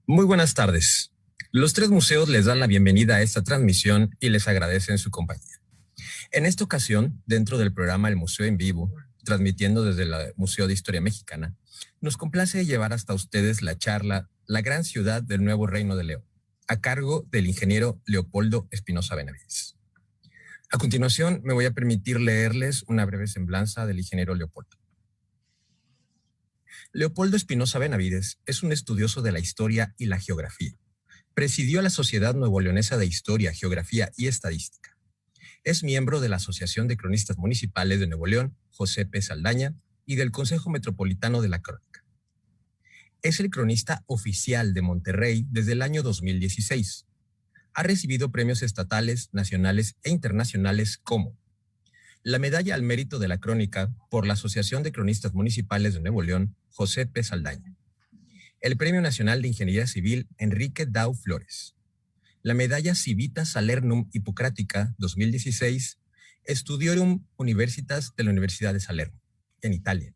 Muy buenas tardes. Los tres museos les dan la bienvenida a esta transmisión y les agradecen su compañía. En esta ocasión, dentro del programa El Museo en Vivo, transmitiendo desde el Museo de Historia Mexicana, nos complace llevar hasta ustedes la charla La gran ciudad del nuevo Reino de León, a cargo del ingeniero Leopoldo Espinosa Benavides. A continuación, me voy a permitir leerles una breve semblanza del ingeniero Leopoldo. Leopoldo Espinosa Benavides es un estudioso de la historia y la geografía. Presidió la Sociedad Nuevo Leonesa de Historia, Geografía y Estadística. Es miembro de la Asociación de Cronistas Municipales de Nuevo León, José P. Saldaña, y del Consejo Metropolitano de la Crónica. Es el cronista oficial de Monterrey desde el año 2016. Ha recibido premios estatales, nacionales e internacionales como la Medalla al Mérito de la Crónica por la Asociación de Cronistas Municipales de Nuevo León, José P. Saldaña. El Premio Nacional de Ingeniería Civil, Enrique Dau Flores. La Medalla Civita Salernum Hippocrática 2016, Studiorum Universitas de la Universidad de Salerno, en Italia.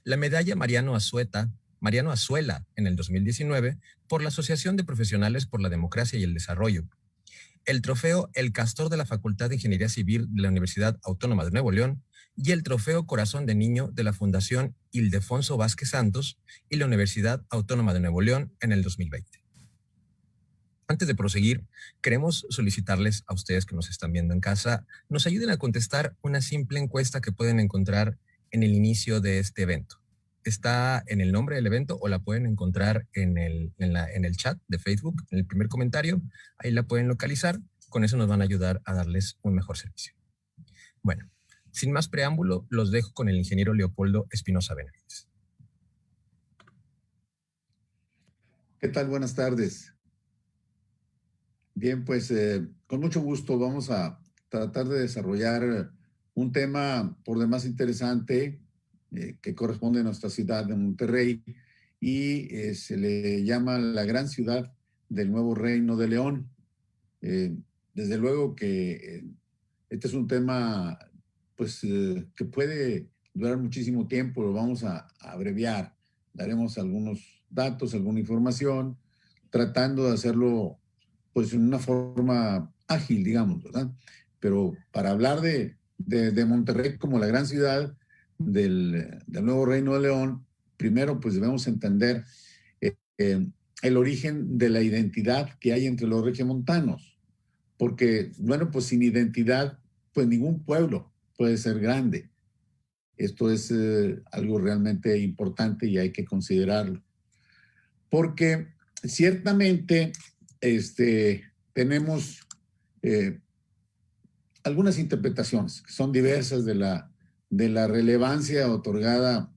La Medalla Mariano Azuela en el 2019 por la Asociación de Profesionales por la Democracia y el Desarrollo. El trofeo El Castor de la Facultad de Ingeniería Civil de la Universidad Autónoma de Nuevo León y el trofeo Corazón de Niño de la Fundación Ildefonso Vázquez Santos y la Universidad Autónoma de Nuevo León en el 2020. Antes de proseguir, queremos solicitarles a ustedes que nos están viendo en casa, nos ayuden a contestar una simple encuesta que pueden encontrar en el inicio de este evento. Está en el nombre del evento o la pueden encontrar en el chat de Facebook, en el primer comentario. Ahí la pueden localizar. Con eso nos van a ayudar a darles un mejor servicio. Bueno, sin más preámbulo, los dejo con el ingeniero Leopoldo Espinosa Benavides. ¿Qué tal? Buenas tardes. Bien, pues con mucho gusto vamos a tratar de desarrollar un tema por demás interesante que corresponde a nuestra ciudad de Monterrey y se le llama la gran ciudad del nuevo Reino de León. Desde luego que este es un tema pues que puede durar muchísimo tiempo, lo vamos a abreviar, daremos algunos datos, alguna información, tratando de hacerlo pues en una forma ágil, digamos, ¿verdad? Pero para hablar de Monterrey como la gran ciudad del nuevo Reino de León, primero pues debemos entender el origen de la identidad que hay entre los regiomontanos, porque, bueno, pues sin identidad, pues ningún pueblo puede ser grande. Esto es algo realmente importante y hay que considerarlo. Porque ciertamente tenemos algunas interpretaciones que son diversas de la relevancia otorgada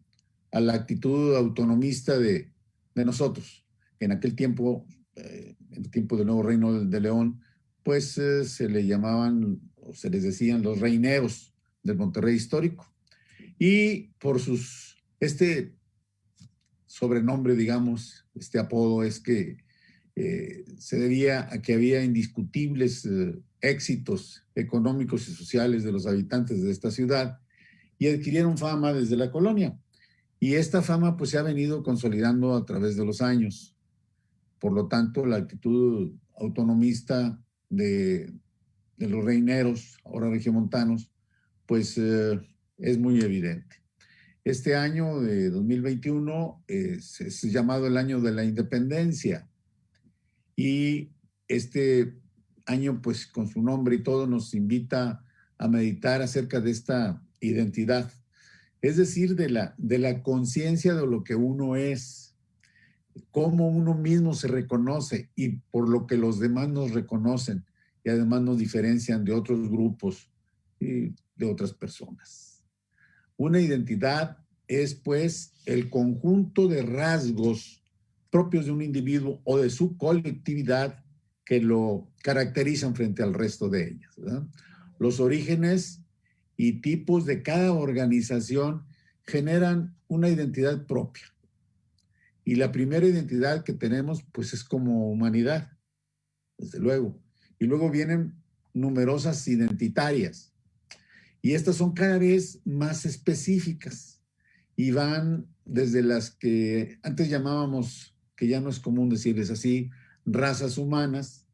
a la actitud autonomista de nosotros. En aquel tiempo, en el tiempo del nuevo Reino de León, pues se le llamaban o se les decían los reineros del Monterrey histórico. Y por este sobrenombre, digamos, este apodo es que se debía a que había indiscutibles éxitos económicos y sociales de los habitantes de esta ciudad y adquirieron fama desde la colonia. Y esta fama pues se ha venido consolidando a través de los años. Por lo tanto, la actitud autonomista de los reineros, ahora regiomontanos, pues es muy evidente. Este año de 2021 es llamado el año de la independencia y este año, pues con su nombre y todo, nos invita a meditar acerca de esta identidad, es decir, de la conciencia de lo que uno es, cómo uno mismo se reconoce y por lo que los demás nos reconocen y además nos diferencian de otros grupos y de otras personas. Una identidad es, pues, el conjunto de rasgos propios de un individuo o de su colectividad que lo caracterizan frente al resto de ellas, ¿verdad? Los orígenes y tipos de cada organización generan una identidad propia. Y la primera identidad que tenemos, pues, es como humanidad, desde luego. Y luego vienen numerosas identitarias. Y estas son cada vez más específicas y van desde las que antes llamábamos que ya no es común decirles así, razas humanas,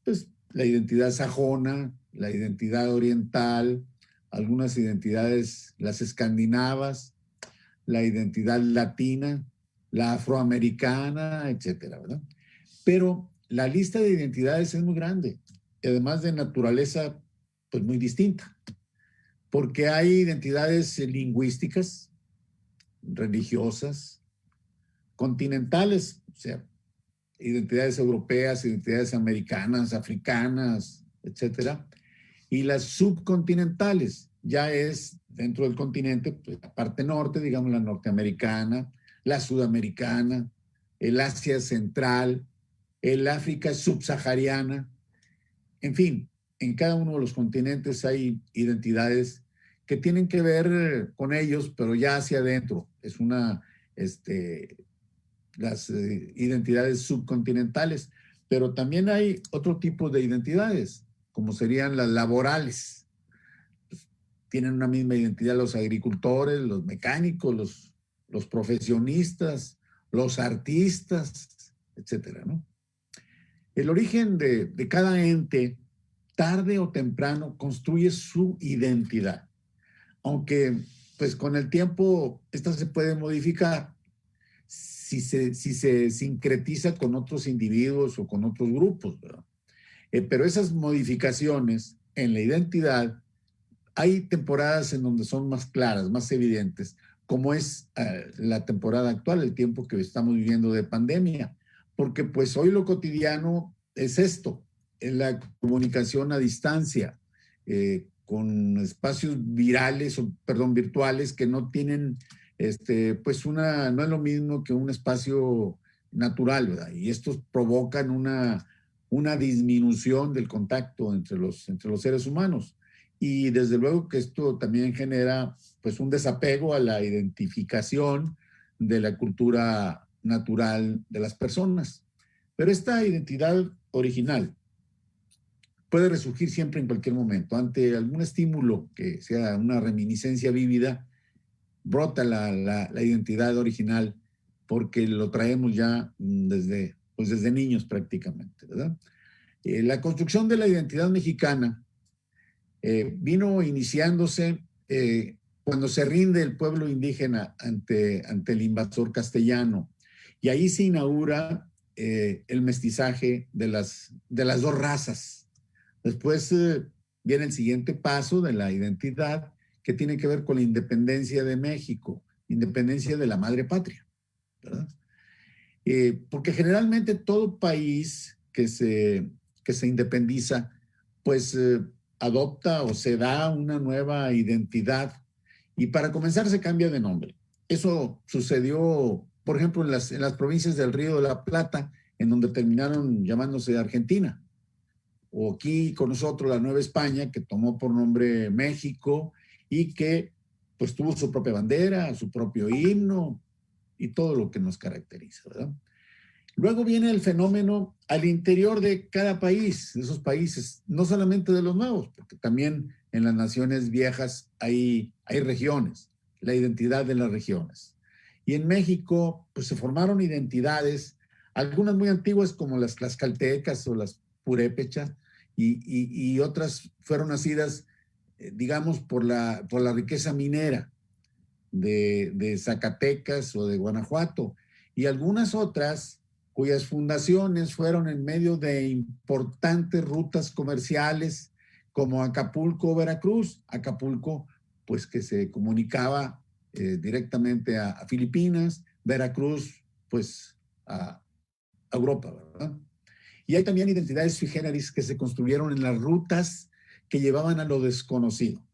pues la identidad sajona, la identidad oriental, algunas identidades, las escandinavas, la identidad latina, la afroamericana, etcétera, ¿verdad? Pero la lista de identidades es muy grande, además de naturaleza, pues muy distinta, porque hay identidades lingüísticas, religiosas, continentales, o sea, identidades europeas, identidades americanas, africanas, etcétera, y las subcontinentales, ya es dentro del continente, pues, la parte norte, digamos la norteamericana, la sudamericana, el Asia central, el África subsahariana, en fin, en cada uno de los continentes hay identidades que tienen que ver con ellos, pero ya hacia adentro. Es una, las identidades subcontinentales, pero también hay otro tipo de identidades, como serían las laborales. Pues, tienen una misma identidad los agricultores, los mecánicos, los profesionistas, los artistas, etcétera, ¿no? El origen de cada ente, tarde o temprano, construye su identidad, aunque pues con el tiempo esta se puede modificar si se sincretiza con otros individuos o con otros grupos, ¿verdad? Pero esas modificaciones en la identidad, hay temporadas en donde son más claras, más evidentes, como es la temporada actual, el tiempo que estamos viviendo de pandemia, porque pues hoy lo cotidiano es esto, es la comunicación a distancia, con espacios virales, o, perdón, virtuales que no tienen, pues no es lo mismo que un espacio natural, ¿verdad? Y estos provocan una disminución del contacto entre los seres humanos. Y desde luego que esto también genera pues un desapego a la identificación de la cultura natural de las personas. Pero esta identidad original puede resurgir siempre en cualquier momento. Ante algún estímulo que sea una reminiscencia vívida, brota la identidad original porque lo traemos ya desde niños prácticamente, ¿verdad? La construcción de la identidad mexicana vino iniciándose cuando se rinde el pueblo indígena ante el invasor castellano. Y ahí se inaugura el mestizaje de las dos razas. Después viene el siguiente paso de la identidad que tiene que ver con la independencia de México, independencia de la madre patria, ¿verdad? Porque generalmente todo país que se independiza, pues adopta o se da una nueva identidad y para comenzar se cambia de nombre. Eso sucedió, por ejemplo, en las provincias del Río de la Plata, en donde terminaron llamándose Argentina, o aquí con nosotros la Nueva España, que tomó por nombre México y que pues tuvo su propia bandera, su propio himno y todo lo que nos caracteriza, ¿verdad? Luego viene el fenómeno al interior de cada país, de esos países, no solamente de los nuevos, porque también en las naciones viejas hay regiones, la identidad de las regiones. Y en México, pues se formaron identidades, algunas muy antiguas como las tlaxcaltecas o las purépechas, y otras fueron nacidas, digamos, por la riqueza minera de Zacatecas o de Guanajuato, y algunas otras cuyas fundaciones fueron en medio de importantes rutas comerciales como Acapulco, Veracruz. Acapulco, pues que se comunicaba directamente a Filipinas, Veracruz, pues a Europa, ¿verdad? Y hay también identidades sui generis que se construyeron en las rutas que llevaban a lo desconocido,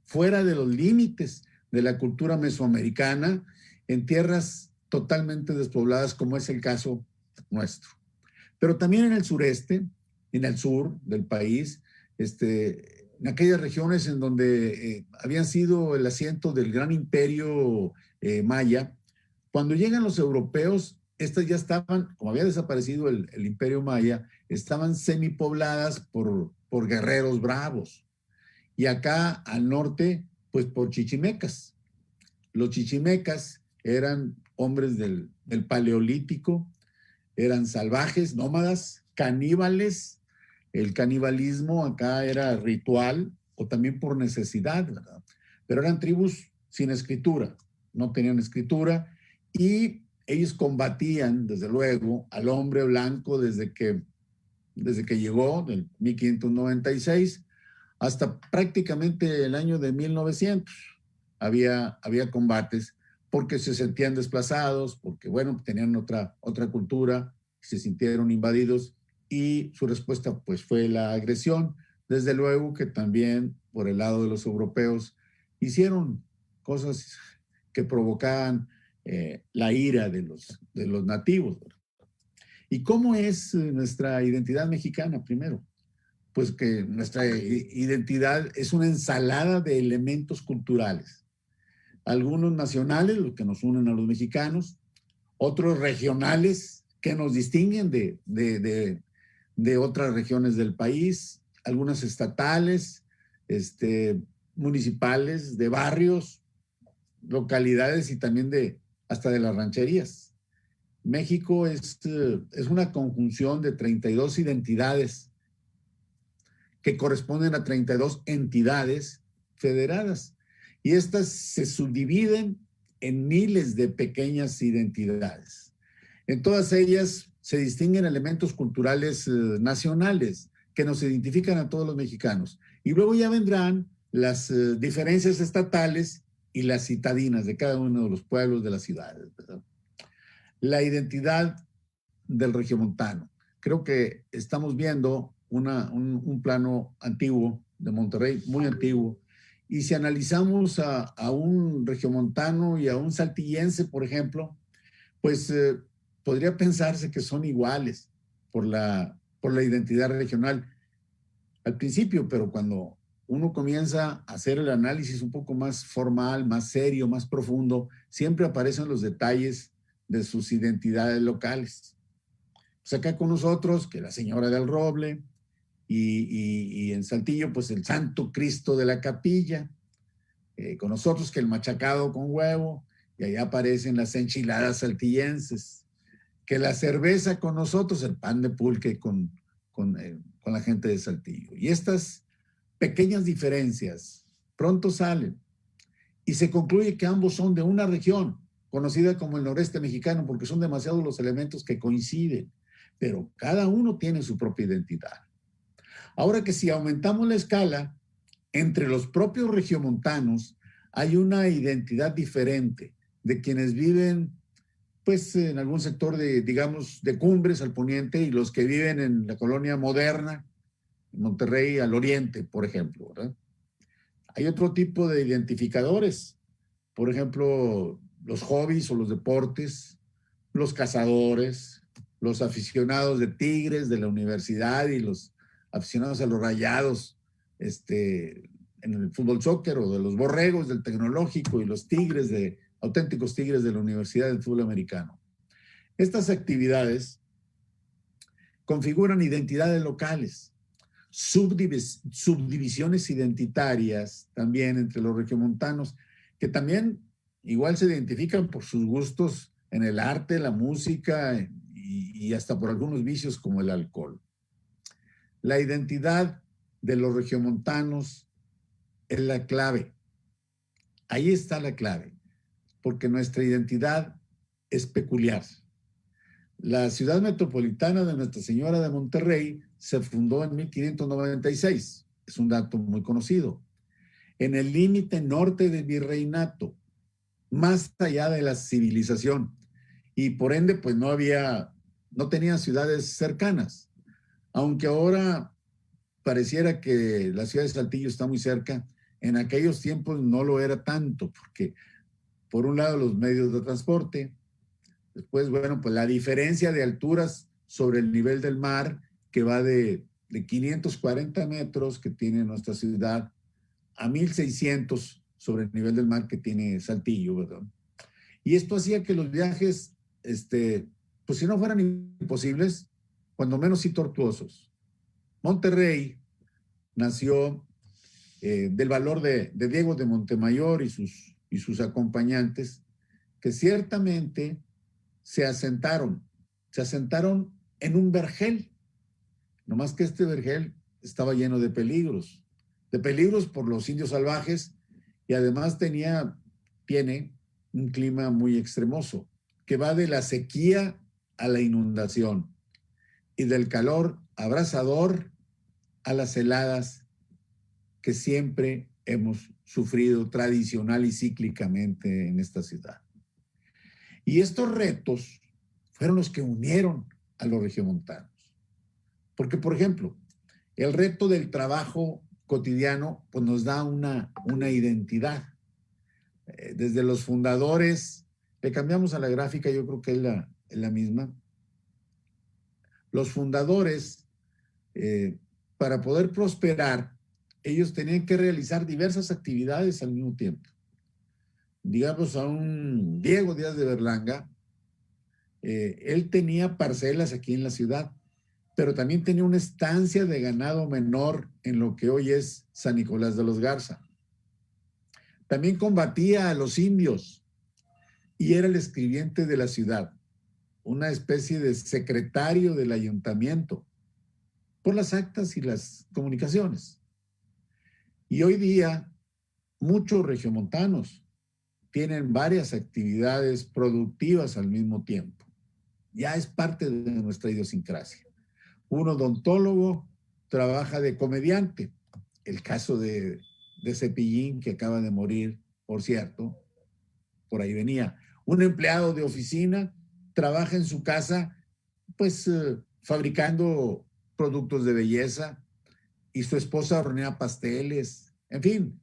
fuera de los límites de la cultura mesoamericana, en tierras totalmente despobladas, como es el caso nuestro. Pero también en el sureste, en el sur del país, en aquellas regiones en donde habían sido el asiento del gran imperio maya, cuando llegan los europeos, estas ya estaban, como había desaparecido el imperio maya, estaban semipobladas por guerreros bravos. Y acá al norte, pues por chichimecas. Los chichimecas eran hombres del Paleolítico, eran salvajes, nómadas, caníbales. El canibalismo acá era ritual o también por necesidad, ¿verdad? Pero eran tribus sin escritura, no tenían escritura y ellos combatían, desde luego, al hombre blanco desde que llegó, del 1596, hasta prácticamente el año de 1900. Había combates porque se sentían desplazados, porque, bueno, tenían otra cultura, se sintieron invadidos y su respuesta, pues, fue la agresión. Desde luego que también, por el lado de los europeos, hicieron cosas que provocaban la ira de los nativos. ¿Y cómo es nuestra identidad mexicana primero? Pues que nuestra identidad es una ensalada de elementos culturales. Algunos nacionales, los que nos unen a los mexicanos, otros regionales que nos distinguen de otras regiones del país, algunas estatales, municipales, de barrios, localidades y también hasta de las rancherías. México es una conjunción de 32 identidades que corresponden a 32 entidades federadas. Y estas se subdividen en miles de pequeñas identidades. En todas ellas se distinguen elementos culturales nacionales que nos identifican a todos los mexicanos. Y luego ya vendrán las diferencias estatales y las citadinas de cada uno de los pueblos de las ciudades, ¿verdad? La identidad del regiomontano. Creo que estamos viendo un plano antiguo de Monterrey, muy antiguo, y si analizamos a un regiomontano y a un saltillense, por ejemplo, pues podría pensarse que son iguales por la identidad regional al principio, pero cuando uno comienza a hacer el análisis un poco más formal, más serio, más profundo, siempre aparecen los detalles de sus identidades locales. Pues acá con nosotros, que la Señora del Roble, y en Saltillo, pues el Santo Cristo de la Capilla, con nosotros que el machacado con huevo, y allá aparecen las enchiladas saltillenses, que la cerveza con nosotros, el pan de pulque con la gente de Saltillo. Y estas pequeñas diferencias pronto salen y se concluye que ambos son de una región conocida como el noreste mexicano, porque son demasiados los elementos que coinciden, pero cada uno tiene su propia identidad. Ahora que si aumentamos la escala, entre los propios regiomontanos hay una identidad diferente de quienes viven, pues, en algún sector digamos, de Cumbres al poniente y los que viven en la colonia moderna, Monterrey al oriente, por ejemplo, ¿verdad? Hay otro tipo de identificadores, por ejemplo, los hobbies o los deportes, los cazadores, los aficionados de Tigres de la universidad y los aficionados a los Rayados en el fútbol soccer, o de los Borregos del Tecnológico y los Tigres auténticos Tigres de la Universidad del Fútbol Americano. Estas actividades configuran identidades locales, subdivisiones identitarias también entre los regiomontanos, que también igual se identifican por sus gustos en el arte, la música y hasta por algunos vicios como el alcohol. La identidad de los regiomontanos es la clave. Ahí está la clave, porque nuestra identidad es peculiar. La ciudad metropolitana de Nuestra Señora de Monterrey se fundó en 1596. Es un dato muy conocido. En el límite norte del virreinato, más allá de la civilización. Y por ende, pues no tenía ciudades cercanas. Aunque ahora pareciera que la ciudad de Saltillo está muy cerca, en aquellos tiempos no lo era tanto, porque por un lado los medios de transporte, después, bueno, pues la diferencia de alturas sobre el nivel del mar, que va de 540 metros que tiene nuestra ciudad a 1600 sobre el nivel del mar que tiene Saltillo, ¿verdad? Y esto hacía que los viajes, pues si no fueran imposibles, cuando menos sí tortuosos. Monterrey nació del valor de Diego de Montemayor y sus acompañantes, que ciertamente se asentaron en un vergel, nomás que este vergel estaba lleno de peligros por los indios salvajes, y además tiene un clima muy extremoso, que va de la sequía a la inundación y del calor abrasador a las heladas que siempre hemos sufrido tradicional y cíclicamente en esta ciudad. Y estos retos fueron los que unieron a los regiomontanos. Porque, por ejemplo, el reto del trabajo cotidiano pues nos da una identidad. Desde los fundadores, le cambiamos a la gráfica, yo creo que es la misma. Los fundadores, para poder prosperar, ellos tenían que realizar diversas actividades al mismo tiempo. Digamos, a un Diego Díaz de Berlanga, él tenía parcelas aquí en la ciudad, pero también tenía una estancia de ganado menor en lo que hoy es San Nicolás de los Garza. También combatía a los indios y era el escribiente de la ciudad, una especie de secretario del ayuntamiento por las actas y las comunicaciones. Y hoy día muchos regiomontanos tienen varias actividades productivas al mismo tiempo. Ya es parte de nuestra idiosincrasia. Un odontólogo trabaja de comediante. El caso de Cepillín, que acaba de morir, por cierto, por ahí venía. Un empleado de oficina trabaja en su casa, pues fabricando productos de belleza, y su esposa hornea pasteles. En fin,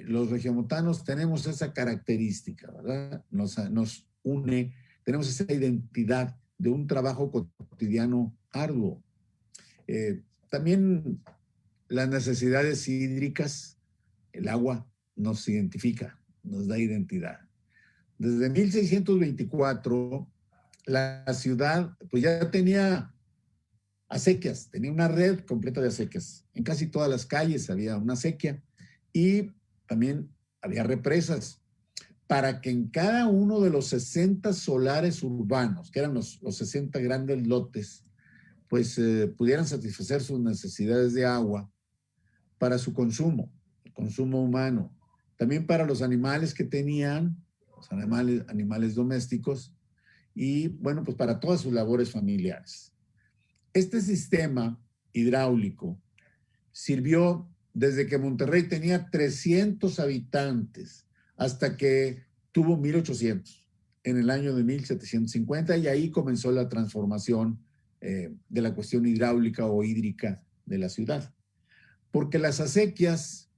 los regiomontanos tenemos esa característica, ¿verdad? Nos une, tenemos esa identidad de un trabajo cotidiano arduo. También las necesidades hídricas, el agua nos identifica, nos da identidad. Desde 1624, la ciudad pues ya tenía acequias, tenía una red completa de acequias. En casi todas las calles había una acequia y también había represas para que en cada uno de los 60 solares urbanos, que eran los 60 grandes lotes, pues pudieran satisfacer sus necesidades de agua para su consumo, el consumo humano, también para los animales que tenían, los animales domésticos, y bueno, pues para todas sus labores familiares. Este sistema hidráulico sirvió desde que Monterrey tenía 300 habitantes hasta que tuvo 1,800 en el año de 1750, y ahí comenzó la transformación de la cuestión hidráulica o hídrica de la ciudad. Porque las acequias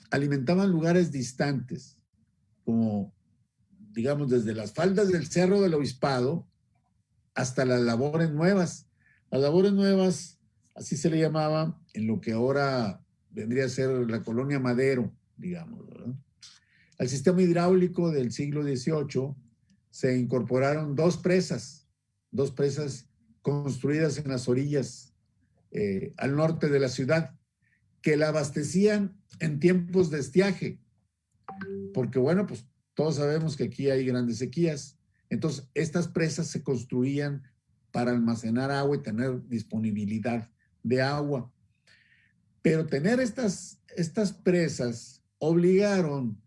alimentaban lugares distantes, como digamos desde las faldas del Cerro del Obispado hasta las labores nuevas. Las labores nuevas, así se le llamaba en lo que ahora vendría a ser la colonia Madero, digamos, ¿verdad? Al sistema hidráulico del siglo XVIII se incorporaron dos presas construidas en las orillas al norte de la ciudad, que la abastecían en tiempos de estiaje, porque bueno, pues todos sabemos que aquí hay grandes sequías. Entonces, estas presas se construían para almacenar agua y tener disponibilidad de agua. Pero tener estas presas obligaron,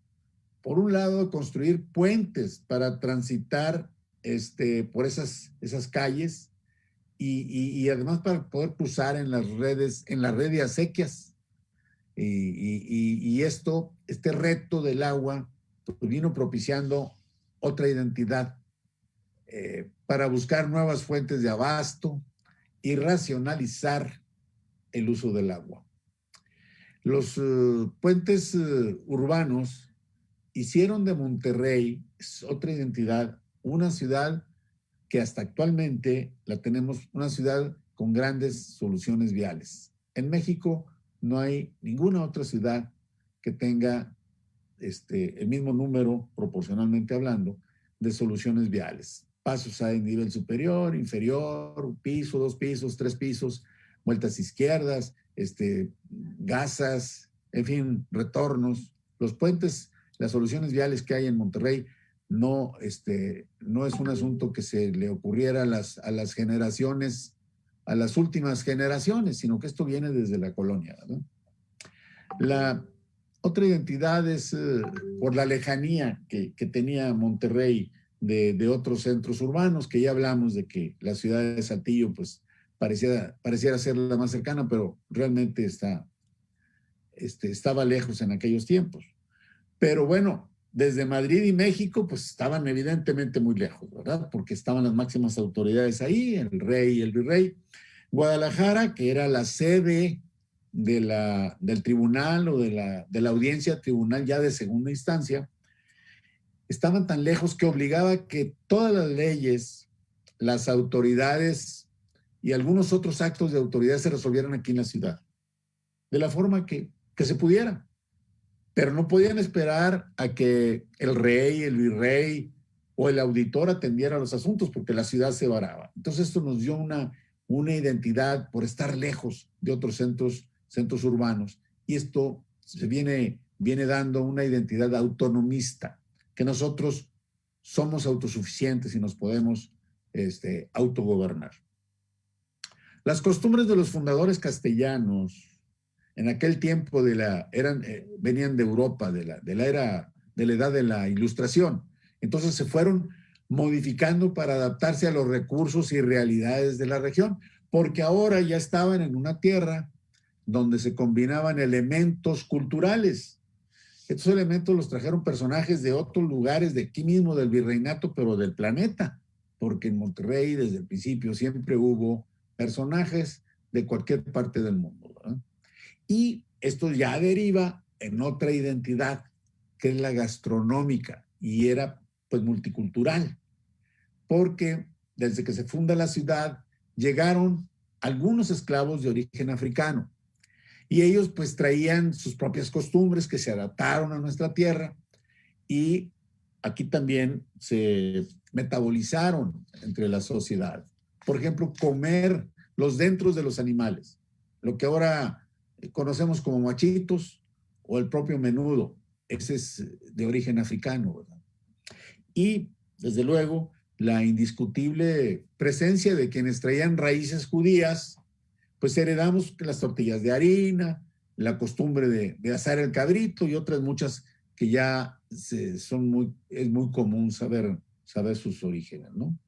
por un lado, a construir puentes para transitar por esas calles y además para poder cruzar en la red de acequias. Y este reto del agua pues, vino propiciando otra identidad para buscar nuevas fuentes de abasto y racionalizar el uso del agua. Los puentes urbanos hicieron de Monterrey, es otra identidad, una ciudad que hasta actualmente la tenemos, una ciudad con grandes soluciones viales. En México no hay ninguna otra ciudad que tenga el mismo número, proporcionalmente hablando, de soluciones viales. Pasos hay en nivel superior, inferior, un piso, 2 pisos, 3 pisos, vueltas izquierdas, gasas, en fin, retornos. Los puentes, las soluciones viales que hay en Monterrey no, no es un asunto que se le ocurriera a las generaciones, a las últimas generaciones, sino que esto viene desde la colonia, ¿no? La otra identidad es por la lejanía que tenía Monterrey de otros centros urbanos, que ya hablamos de que la ciudad de Saltillo pues pareciera ser la más cercana, pero realmente estaba lejos en aquellos tiempos. Pero bueno, desde Madrid y México pues estaban evidentemente muy lejos, ¿verdad? Porque estaban las máximas autoridades ahí, el rey y el virrey. Guadalajara, que era la sede del tribunal o de la audiencia tribunal ya de segunda instancia, estaban tan lejos que obligaba que todas las leyes, las autoridades y algunos otros actos de autoridad se resolvieran aquí en la ciudad, de la forma que se pudiera. Pero no podían esperar a que el rey, el virrey o el auditor atendiera los asuntos porque la ciudad se varaba. Entonces esto nos dio una identidad por estar lejos de otros centros urbanos. Y esto se viene dando una identidad autonomista, que nosotros somos autosuficientes y nos podemos autogobernar. Las costumbres de los fundadores castellanos en aquel tiempo venían de Europa, de la edad de la Ilustración. Entonces se fueron modificando para adaptarse a los recursos y realidades de la región, porque ahora ya estaban en una tierra donde se combinaban elementos culturales. Estos elementos los trajeron personajes de otros lugares, de aquí mismo del virreinato, pero del planeta, porque en Monterrey desde el principio siempre hubo personajes de cualquier parte del mundo, ¿verdad? Y esto ya deriva en otra identidad, que es la gastronómica, y era pues multicultural, porque desde que se funda la ciudad llegaron algunos esclavos de origen africano, y ellos pues traían sus propias costumbres que se adaptaron a nuestra tierra, y aquí también se metabolizaron entre la sociedad. Por ejemplo, comer los dentros de los animales, lo que ahora conocemos como machitos o el propio menudo, ese es de origen africano, ¿verdad? Y desde luego la indiscutible presencia de quienes traían raíces judías, pues heredamos las tortillas de harina, la costumbre de asar el cabrito y otras muchas que ya es muy común saber sus orígenes, ¿no?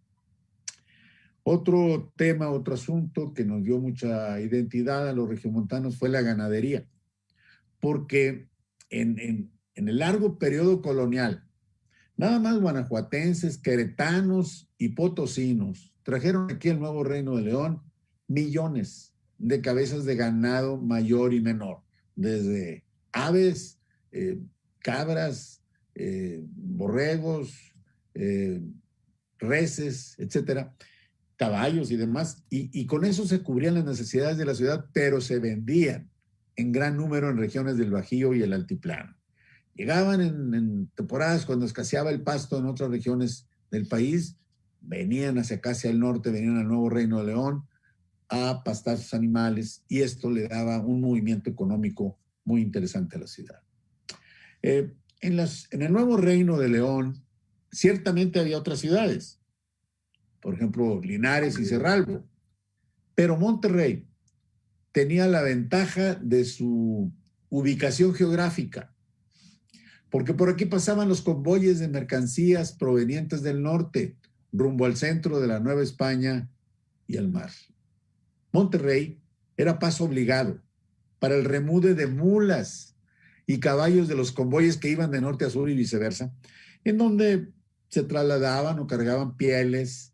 Otro tema, otro asunto que nos dio mucha identidad a los regiomontanos fue la ganadería, porque en el largo periodo colonial, nada más guanajuatenses, queretanos y potosinos trajeron aquí al Nuevo Reino de León millones de cabezas de ganado mayor y menor, desde aves, cabras, borregos, reses, etcétera, caballos y demás, y con eso se cubrían las necesidades de la ciudad, pero se vendían en gran número en regiones del Bajío y el Altiplano. Llegaban en temporadas cuando escaseaba el pasto en otras regiones del país, venían hacia acá, hacia el norte, venían al Nuevo Reino de León a pastar sus animales, y esto le daba un movimiento económico muy interesante a la ciudad. En el Nuevo Reino de León, ciertamente había otras ciudades, por ejemplo, Linares y Cerralbo, pero Monterrey tenía la ventaja de su ubicación geográfica, porque por aquí pasaban los convoyes de mercancías provenientes del norte, rumbo al centro de la Nueva España y al mar. Monterrey era paso obligado para el remude de mulas y caballos de los convoyes que iban de norte a sur y viceversa, en donde se trasladaban o cargaban pieles,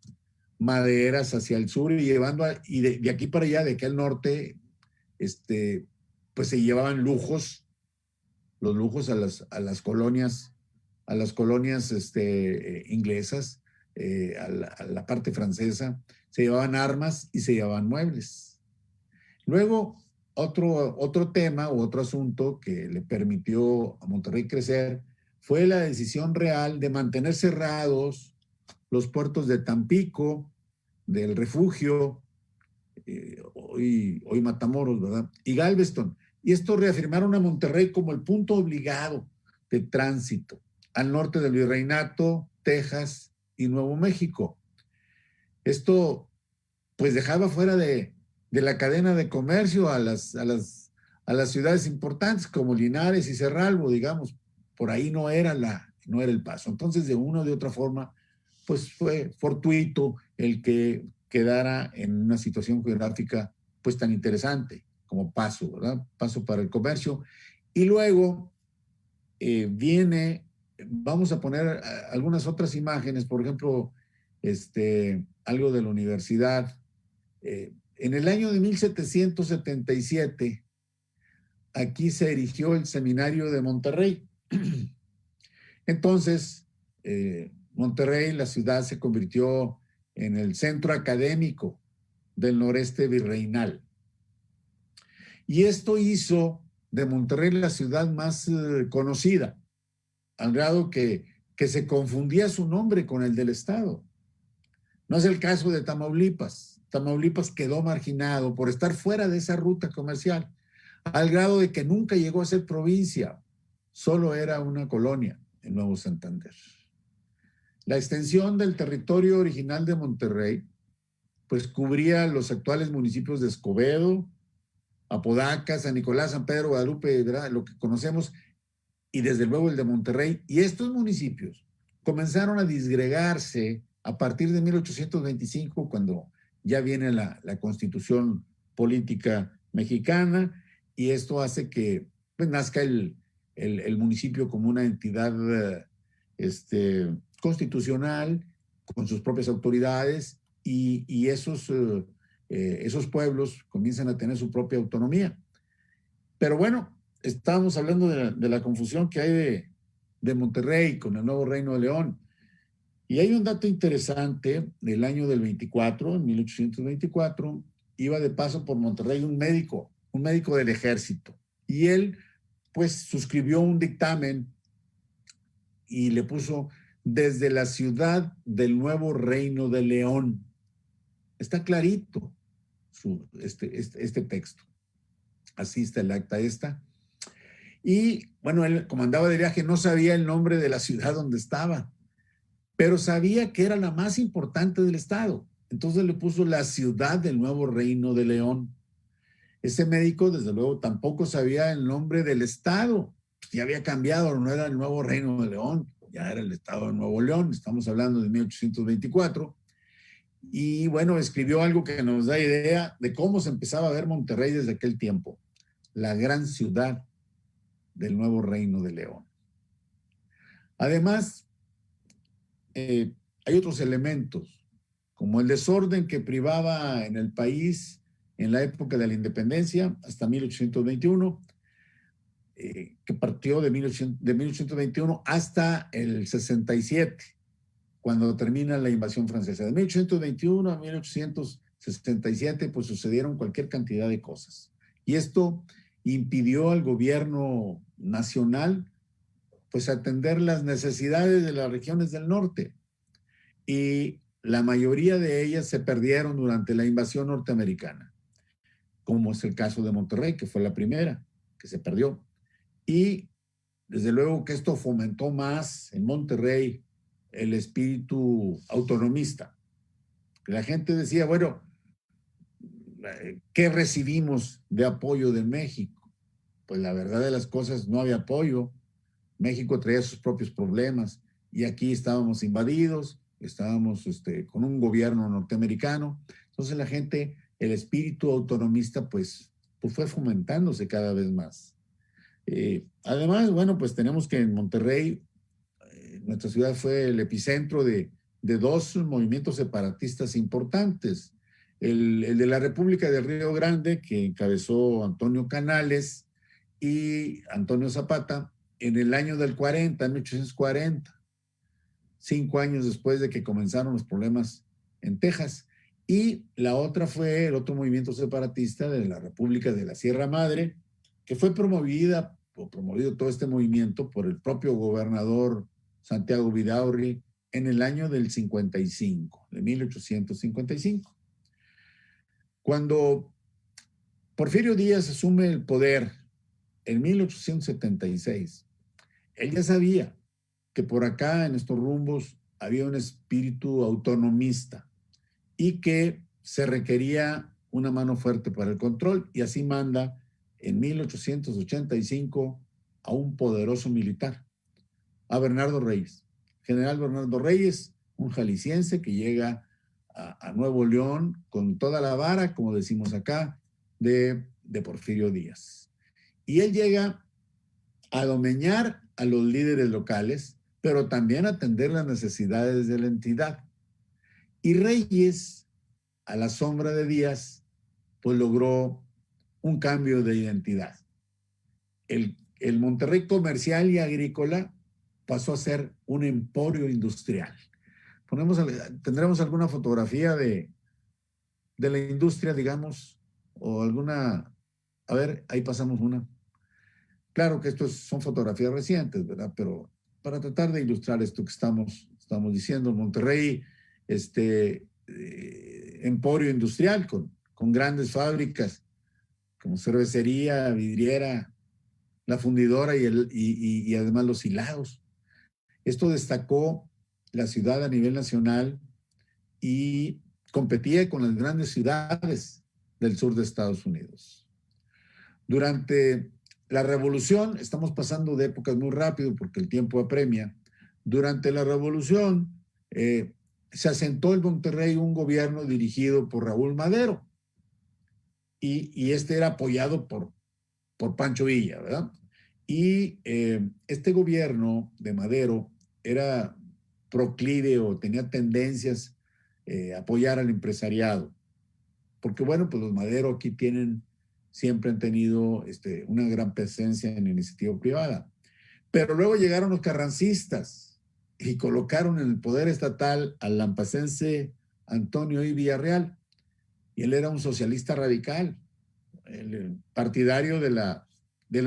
maderas hacia el sur y llevando y de aquí para allá, de aquí al norte, pues se llevaban lujos, los lujos a las colonias inglesas, a la parte francesa, se llevaban armas y se llevaban muebles. Luego, otro tema u otro asunto que le permitió a Monterrey crecer fue la decisión real de mantener cerrados los puertos de Tampico, del Refugio, hoy Matamoros, ¿verdad? Y Galveston. Y esto reafirmaron a Monterrey como el punto obligado de tránsito al norte del virreinato Texas y Nuevo México. Esto pues dejaba fuera de la cadena de comercio a las ciudades importantes como Linares y Cerralbo, digamos. Por ahí no era el paso. Entonces, de una o de otra forma, pues fue fortuito el que quedara en una situación geográfica pues tan interesante como paso, ¿verdad? Paso para el comercio. Y luego vamos a poner algunas otras imágenes, por ejemplo, algo de la universidad. En el año de 1777, aquí se erigió el Seminario de Monterrey. Entonces, Monterrey, la ciudad, se convirtió en el centro académico del noreste virreinal. Y esto hizo de Monterrey la ciudad más conocida, al grado que se confundía su nombre con el del estado. No es el caso de Tamaulipas. Tamaulipas quedó marginado por estar fuera de esa ruta comercial, al grado de que nunca llegó a ser provincia, solo era una colonia en Nuevo Santander. La extensión del territorio original de Monterrey pues cubría los actuales municipios de Escobedo, Apodaca, San Nicolás, San Pedro, Guadalupe, ¿verdad? Lo que conocemos, y desde luego el de Monterrey. Y estos municipios comenzaron a disgregarse a partir de 1825, cuando ya viene la Constitución Política Mexicana, y esto hace que pues, nazca el municipio como una entidad constitucional, con sus propias autoridades, y esos pueblos comienzan a tener su propia autonomía. Pero bueno, estábamos hablando de la confusión que hay de Monterrey con el nuevo Reino de León. Y hay un dato interesante del año del 24, en 1824, iba de paso por Monterrey un médico del ejército. Y él, pues, suscribió un dictamen y le puso desde la ciudad del nuevo Reino de León. Está clarito este texto. Así está el acta esta. Y bueno, él, como andaba de viaje, no sabía el nombre de la ciudad donde estaba, pero sabía que era la más importante del estado. Entonces le puso la ciudad del nuevo Reino de León. Ese médico, desde luego, tampoco sabía el nombre del estado. Ya había cambiado, no era el nuevo Reino de León, ya era el estado de Nuevo León. Estamos hablando de 1824. Y bueno, escribió algo que nos da idea de cómo se empezaba a ver Monterrey desde aquel tiempo. La gran ciudad del nuevo Reino de León. Además, hay otros elementos, como el desorden que privaba en el país en la época de la independencia, hasta 1821, que partió de 1821 hasta el 67, cuando termina la invasión francesa. De 1821 a 1867, pues sucedieron cualquier cantidad de cosas. Y esto impidió al gobierno nacional pues atender las necesidades de las regiones del norte. Y la mayoría de ellas se perdieron durante la invasión norteamericana, como es el caso de Monterrey, que fue la primera que se perdió. Y desde luego que esto fomentó más en Monterrey el espíritu autonomista. La gente decía, bueno, ¿qué recibimos de apoyo de México? Pues la verdad de las cosas, no había apoyo. México traía sus propios problemas y aquí estábamos invadidos, estábamos con un gobierno norteamericano. Entonces la gente, el espíritu autonomista, pues fue fomentándose cada vez más. Además, bueno, pues tenemos que en Monterrey, nuestra ciudad fue el epicentro de dos movimientos separatistas importantes. El de la República del Río Grande, que encabezó Antonio Canales, y Antonio Zapata, en el año del 40, en 1840, 5 años después de que comenzaron los problemas en Texas. Y la otra fue el otro movimiento separatista de la República de la Sierra Madre, que fue promovido todo este movimiento por el propio gobernador Santiago Vidaurri en el año del 55, de 1855. Cuando Porfirio Díaz asume el poder en 1876, él ya sabía que por acá, en estos rumbos, había un espíritu autonomista y que se requería una mano fuerte para el control, y así manda en 1885 a un poderoso militar, a Bernardo Reyes. General Bernardo Reyes, un jalisciense que llega a Nuevo León con toda la vara, como decimos acá, de Porfirio Díaz. Y él llega a domeñar a los líderes locales, pero también a atender las necesidades de la entidad. Y Reyes, a la sombra de Díaz, pues logró un cambio de identidad. El Monterrey comercial y agrícola pasó a ser un emporio industrial. Tendremos alguna fotografía de la industria, digamos, o alguna, a ver, ahí pasamos una. Claro que estos son fotografías recientes, ¿verdad? Pero para tratar de ilustrar esto que estamos diciendo, Monterrey, emporio industrial con grandes fábricas como cervecería, vidriera, la fundidora y además los hilados. Esto destacó la ciudad a nivel nacional y competía con las grandes ciudades del sur de Estados Unidos. Durante la revolución, estamos pasando de épocas muy rápido porque el tiempo apremia. Durante la revolución se asentó en Monterrey un gobierno dirigido por Raúl Madero y este era apoyado por Pancho Villa, ¿verdad? Y este gobierno de Madero era proclive o tenía tendencias a apoyar al empresariado. Porque bueno, pues los Madero aquí siempre han tenido una gran presencia en la iniciativa privada. Pero luego llegaron los carrancistas y colocaron en el poder estatal al lampacense Antonio I. Villarreal. Y él era un socialista radical, el partidario de la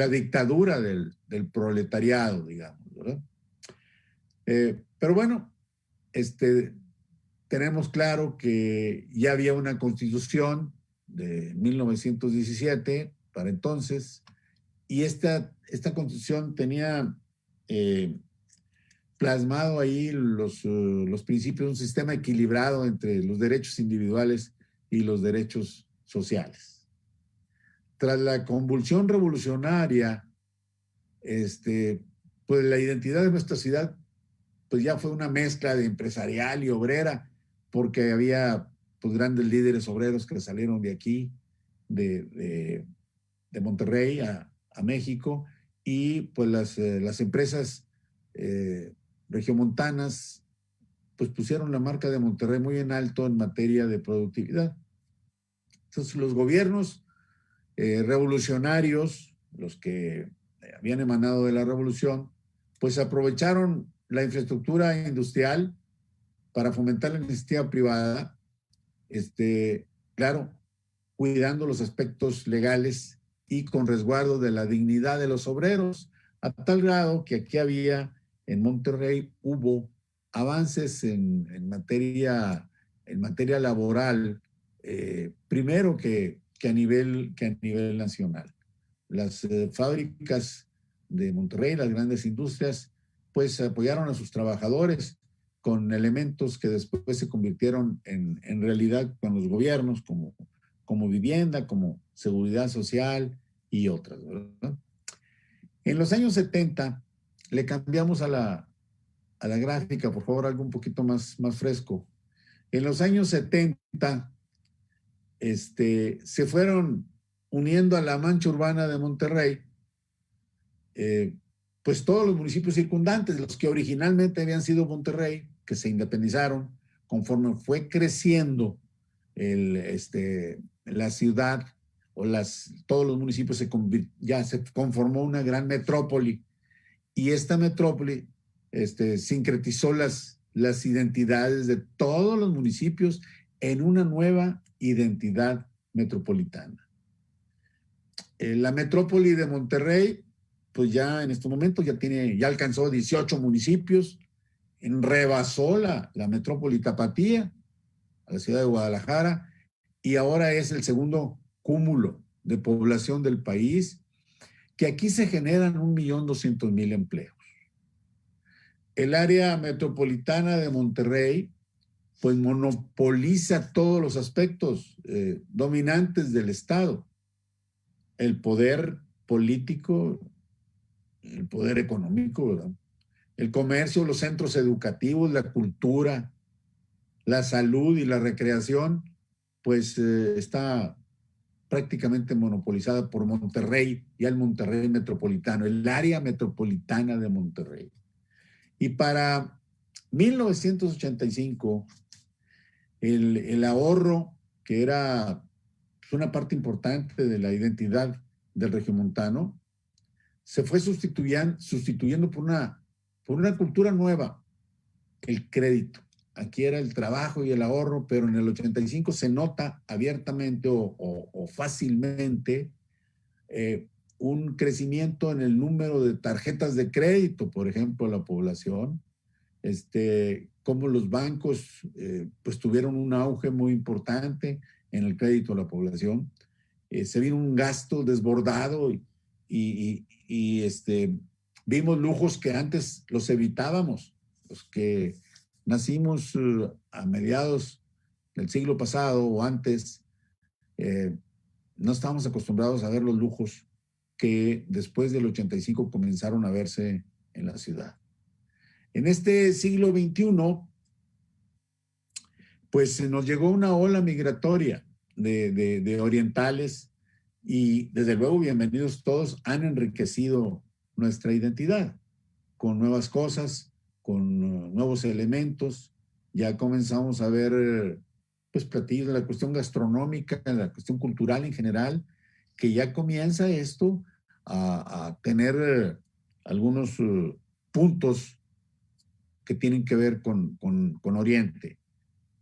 dictadura del proletariado, digamos, ¿verdad? Pero bueno, tenemos claro que ya había una constitución de 1917 para entonces, y esta constitución tenía plasmado ahí los principios de un sistema equilibrado entre los derechos individuales y los derechos sociales. Tras la convulsión revolucionaria, pues la identidad de nuestra ciudad pues ya fue una mezcla de empresarial y obrera, porque había pues grandes líderes obreros que salieron de aquí, de Monterrey a México, y pues las empresas regiomontanas pues pusieron la marca de Monterrey muy en alto en materia de productividad. Entonces los gobiernos revolucionarios, los que habían emanado de la revolución, pues aprovecharon la infraestructura industrial para fomentar la iniciativa privada, claro, cuidando los aspectos legales y con resguardo de la dignidad de los obreros, a tal grado que aquí en Monterrey hubo avances en materia laboral, primero que a nivel nacional. Las fábricas de Monterrey, las grandes industrias, pues apoyaron a sus trabajadores con elementos que después se convirtieron en realidad con los gobiernos, como vivienda, como seguridad social y otras, ¿verdad? En los años 70 le cambiamos a la gráfica, por favor, algo un poquito más fresco. En los años 70 se fueron uniendo a la mancha urbana de Monterrey, pues todos los municipios circundantes, los que originalmente habían sido Monterrey, que se independizaron conforme fue creciendo la ciudad o todos los municipios ya se conformó una gran metrópoli, y esta metrópoli sincretizó las identidades de todos los municipios en una nueva identidad metropolitana. La metrópoli de Monterrey, pues ya en este momento ya alcanzó 18 municipios, rebasó la metrópoli tapatía, a la ciudad de Guadalajara, y ahora es el segundo cúmulo de población del país, que aquí se generan 1.200.000 empleos. el área metropolitana de Monterrey pues monopoliza todos los aspectos dominantes del Estado, el poder político, el poder económico, ¿verdad? El comercio, los centros educativos, la cultura, la salud y la recreación, pues está prácticamente monopolizada por Monterrey y el Monterrey metropolitano, el área metropolitana de Monterrey. Y para 1985, el ahorro, que era una parte importante de la identidad del regiomontano, se fue sustituyendo por una cultura nueva, el crédito. Aquí era el trabajo y el ahorro, pero en el 85 se nota abiertamente o fácilmente un crecimiento en el número de tarjetas de crédito, por ejemplo, a la población, cómo los bancos pues tuvieron un auge muy importante en el crédito a la población. Se vino un gasto desbordado y vimos lujos que antes los evitábamos, los que nacimos a mediados del siglo pasado o antes, no estábamos acostumbrados a ver los lujos que después del 85 comenzaron a verse en la ciudad. En este siglo XXI, pues nos llegó una ola migratoria de orientales y desde luego bienvenidos todos, han enriquecido nuestra identidad con nuevas cosas, con nuevos elementos. Ya comenzamos a ver pues platillos de la cuestión gastronómica, de la cuestión cultural en general, que ya comienza esto a tener algunos puntos que tienen que ver con Oriente,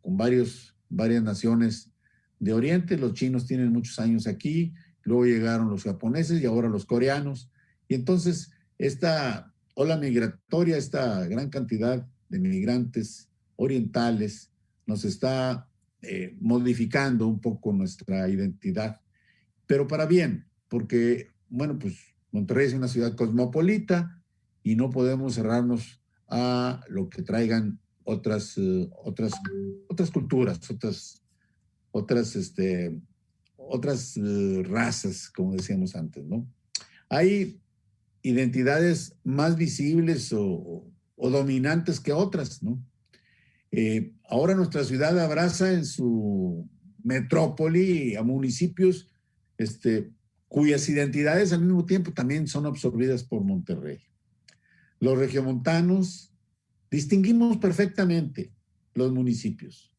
con varias naciones de Oriente. Los chinos tienen muchos años aquí, luego llegaron los japoneses y ahora los coreanos. Y entonces esta ola migratoria, esta gran cantidad de migrantes orientales nos está modificando un poco nuestra identidad, pero para bien, porque, bueno, pues Monterrey es una ciudad cosmopolita y no podemos cerrarnos a lo que traigan otras culturas, otras razas, como decíamos antes, ¿no? Hay identidades más visibles o dominantes que otras, ¿no? Ahora nuestra ciudad abraza en su metrópoli a municipios cuyas identidades al mismo tiempo también son absorbidas por Monterrey. Los regiomontanos distinguimos perfectamente los municipios,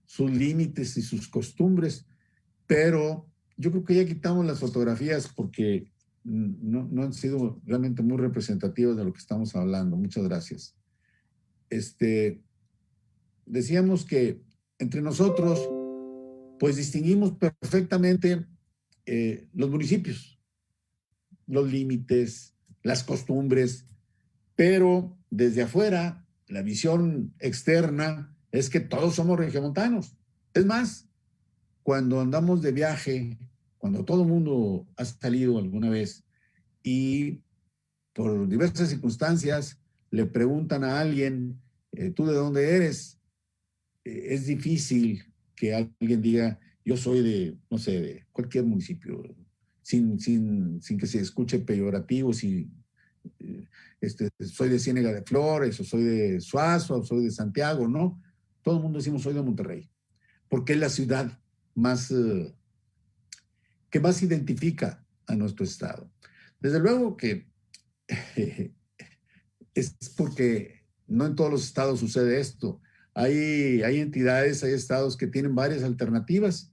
sus límites y sus costumbres, pero yo creo que ya quitamos las fotografías porque no han sido realmente muy representativas de lo que estamos hablando. Muchas gracias. Decíamos que entre nosotros, pues distinguimos perfectamente los municipios, los límites, las costumbres, pero desde afuera, la visión externa es que todos somos regiomontanos. Es más, cuando andamos de viaje, cuando todo el mundo ha salido alguna vez y por diversas circunstancias le preguntan a alguien, ¿tú de dónde eres? Es difícil que alguien diga, yo soy de, no sé, de cualquier municipio, sin que se escuche peyorativo, soy de Ciénega de Flores, o soy de Suazo, o soy de Santiago, ¿no? Todo el mundo decimos, soy de Monterrey, porque es la ciudad que más identifica a nuestro estado. Desde luego que es porque no en todos los estados sucede esto. Hay entidades, hay estados que tienen varias alternativas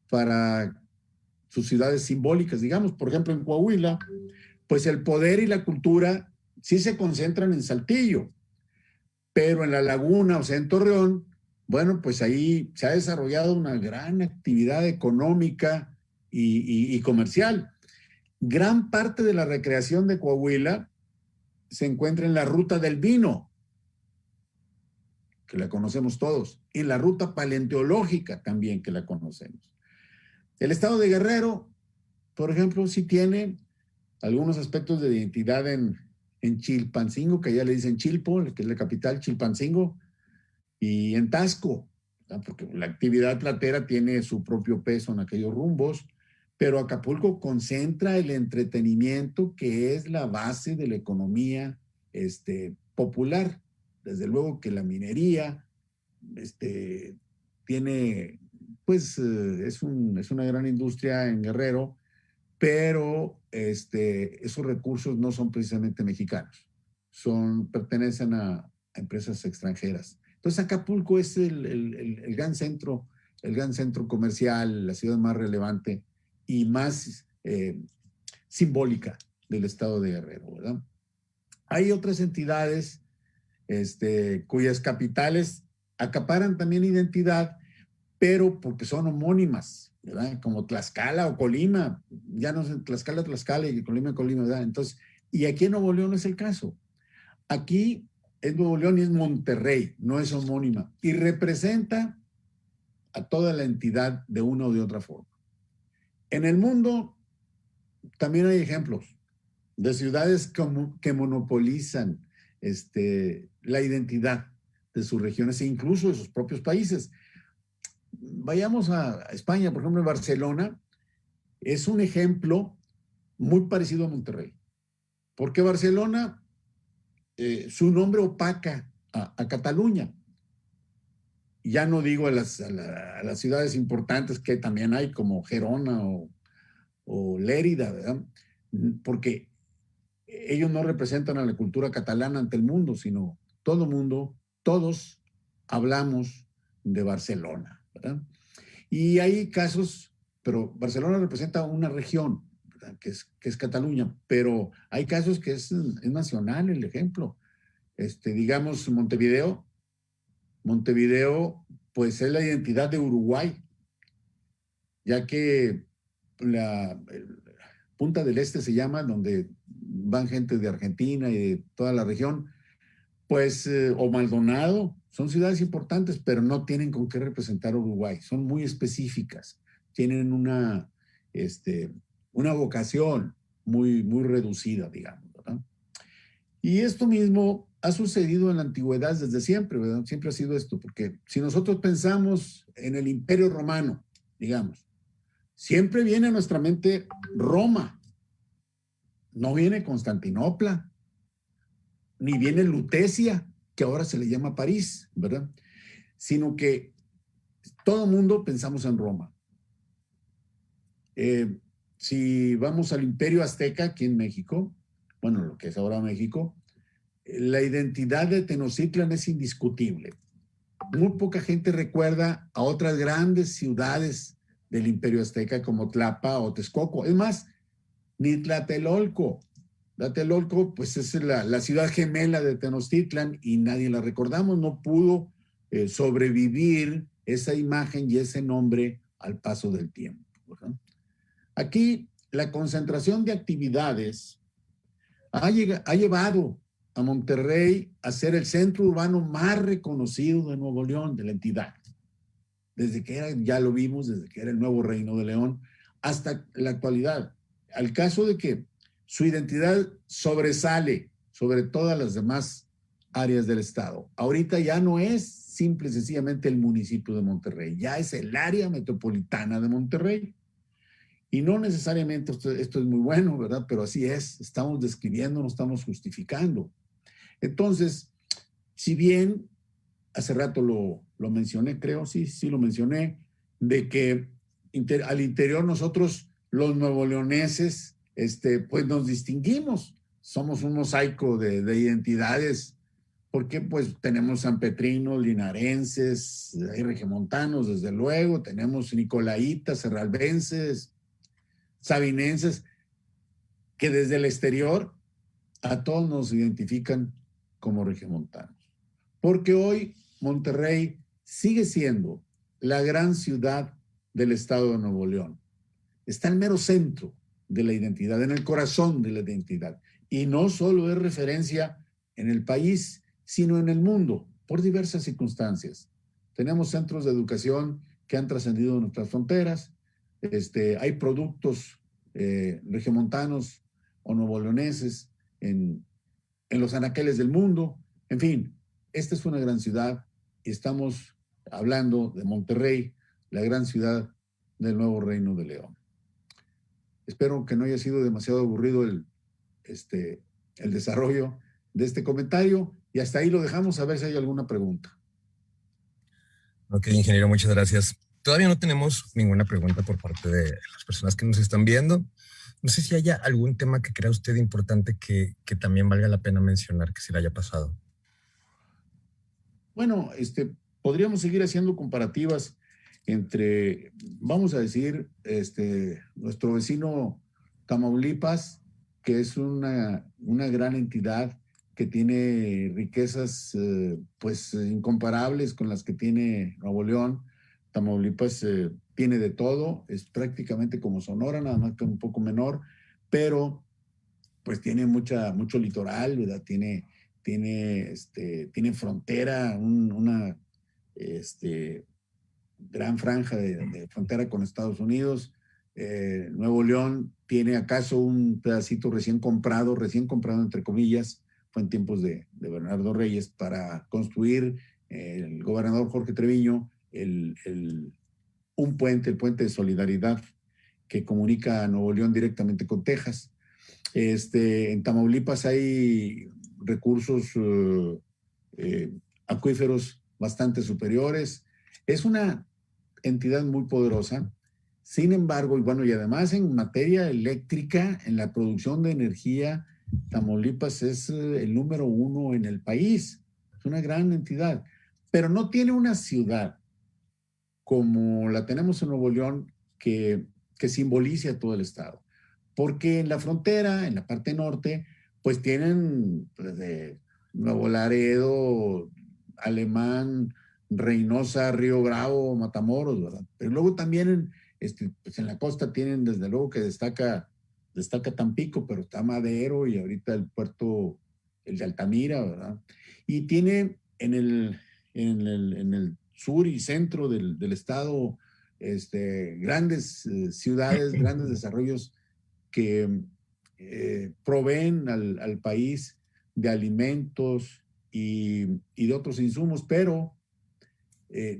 para sus ciudades simbólicas. Digamos, por ejemplo, en Coahuila, pues el poder y la cultura sí se concentran en Saltillo, pero en La Laguna, o sea, en Torreón, bueno, pues ahí se ha desarrollado una gran actividad económica y comercial. Gran parte de la recreación de Coahuila se encuentra en la Ruta del Vino, que la conocemos todos, y en la ruta paleontológica también, que la conocemos. El estado de Guerrero, por ejemplo, sí tiene algunos aspectos de identidad en en Chilpancingo, que allá le dicen Chilpo, que es la capital, Chilpancingo, y en Tasco, ¿verdad? Porque la actividad platera tiene su propio peso en aquellos rumbos, pero Acapulco concentra el entretenimiento que es la base de la economía popular. Desde luego que la minería tiene, pues es una gran industria en Guerrero, pero esos recursos no son precisamente mexicanos, pertenecen a empresas extranjeras. Entonces Acapulco es el gran centro comercial, la ciudad más relevante y más simbólica del estado de Guerrero, ¿verdad? Hay otras entidades cuyas capitales acaparan también identidad, pero porque son homónimas, ¿verdad? Como Tlaxcala o Colima, ya no sé, Tlaxcala y Colima, ¿verdad? Entonces, y aquí en Nuevo León es el caso. Aquí es Nuevo León y es Monterrey, no es homónima, y representa a toda la entidad de una o de otra forma. En el mundo también hay ejemplos de ciudades que monopolizan la identidad de sus regiones e incluso de sus propios países. Vayamos a España, por ejemplo, en Barcelona, es un ejemplo muy parecido a Monterrey, porque Barcelona, su nombre opaca a Cataluña. Ya no digo a las ciudades importantes que también hay, como Gerona o Lérida, ¿verdad? Porque ellos no representan a la cultura catalana ante el mundo, sino todo mundo, todos hablamos de Barcelona, ¿verdad? Y hay casos, pero Barcelona representa una región, ¿verdad? Que es Cataluña, pero hay casos que es nacional el ejemplo. Digamos, Montevideo, pues es la identidad de Uruguay, ya que el Punta del Este se llama, donde van gente de Argentina y de toda la región, pues, o Maldonado, son ciudades importantes, pero no tienen con qué representar a Uruguay, son muy específicas, tienen una vocación muy reducida, digamos, ¿verdad? Y esto mismo ha sucedido en la antigüedad desde siempre, ¿verdad? Siempre ha sido esto, porque si nosotros pensamos en el Imperio Romano, digamos, siempre viene a nuestra mente Roma, no viene Constantinopla, ni viene Lutecia, que ahora se le llama París, ¿verdad? Sino que todo mundo pensamos en Roma. Si vamos al Imperio Azteca aquí en México, bueno, lo que es ahora México, la identidad de Tenochtitlan es indiscutible. Muy poca gente recuerda a otras grandes ciudades del Imperio Azteca como Tlapa o Texcoco. Es más, ni Tlatelolco. Tlatelolco, pues es la ciudad gemela de Tenochtitlan y nadie la recordamos. No pudo sobrevivir esa imagen y ese nombre al paso del tiempo, ¿verdad? Aquí la concentración de actividades ha llevado a Monterrey a ser el centro urbano más reconocido de Nuevo León, de la entidad. Desde que era, ya lo vimos, desde que era el nuevo Reino de León, hasta la actualidad. Al caso de que su identidad sobresale sobre todas las demás áreas del estado. Ahorita ya no es simple y sencillamente el municipio de Monterrey, ya es el área metropolitana de Monterrey. Y no necesariamente esto es muy bueno, ¿verdad? Pero así es, estamos describiendo, no estamos justificando. Entonces, si bien hace rato lo mencioné, creo, sí lo mencioné, de que al interior nosotros, los nuevoleoneses, pues nos distinguimos. Somos un mosaico de identidades, porque pues tenemos sanpetrinos, linarenses, hay regiomontanos, desde luego, tenemos nicolaitas, serralbenses, sabinenses, que desde el exterior a todos nos identifican como regiomontanos. Porque hoy Monterrey sigue siendo la gran ciudad del estado de Nuevo León. Está en el mero centro de la identidad, en el corazón de la identidad. Y no solo es referencia en el país, sino en el mundo, por diversas circunstancias. Tenemos centros de educación que han trascendido nuestras fronteras. Hay productos regiomontanos o nuevoleoneses en en los anaqueles del mundo. En fin, esta es una gran ciudad y estamos hablando de Monterrey, la gran ciudad del nuevo Reino de León. Espero que no haya sido demasiado aburrido el desarrollo de este comentario y hasta ahí lo dejamos, a ver si hay alguna pregunta. Ok, ingeniero, muchas gracias. Todavía no tenemos ninguna pregunta por parte de las personas que nos están viendo. No sé si haya algún tema que crea usted importante que también valga la pena mencionar que se le haya pasado. Bueno, podríamos seguir haciendo comparativas entre, vamos a decir, nuestro vecino Tamaulipas, que es una gran entidad que tiene riquezas pues incomparables con las que tiene Nuevo León. Tamaulipas tiene de todo, es prácticamente como Sonora, nada más que un poco menor, pero pues tiene mucho litoral, ¿verdad? Tiene frontera, una gran franja de frontera con Estados Unidos. Nuevo León tiene acaso un pedacito recién comprado entre comillas, fue en tiempos de Bernardo Reyes, para construir el gobernador Jorge Treviño un puente, el puente de Solidaridad, que comunica a Nuevo León directamente con Texas. En Tamaulipas hay recursos acuíferos bastante superiores. Es una entidad muy poderosa. Sin embargo, y bueno, y además en materia eléctrica, en la producción de energía, Tamaulipas es el número 1 en el país. Es una gran entidad, pero no tiene una ciudad como la tenemos en Nuevo León que simbolice a todo el estado. Porque en la frontera, en la parte norte, pues tienen desde Nuevo Laredo, Alemán, Reynosa, Río Bravo, Matamoros, ¿verdad? Pero luego también pues en la costa tienen desde luego que destaca Tampico, pero está Madero y ahorita el puerto, el de Altamira, ¿verdad? Y tiene en el sur y centro del estado grandes ciudades, grandes desarrollos que proveen al país de alimentos y de otros insumos, pero